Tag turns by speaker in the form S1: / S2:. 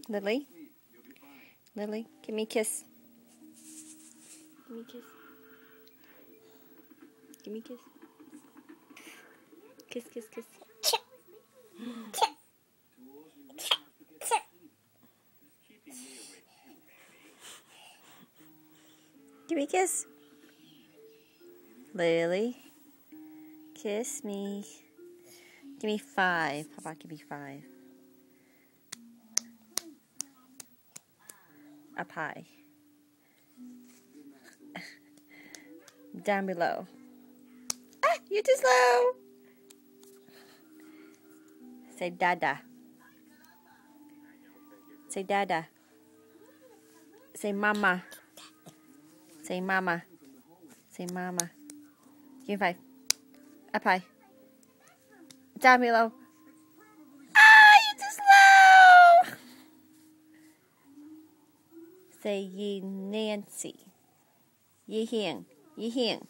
S1: Lily? Lily, give me a kiss. Give me a kiss. Give me a kiss. Kiss, kiss, kiss. Give me a kiss. Lily, kiss me. Give me 5. How about give me 5? Up high. Down below. Ah, you're too slow. Say dada. Say dada. Say mama. Say mama. Say mama. Give me 5. Up high. Down below. Ah, you're too slow. Say ye Nancy. Ye Hing. Ye Hing.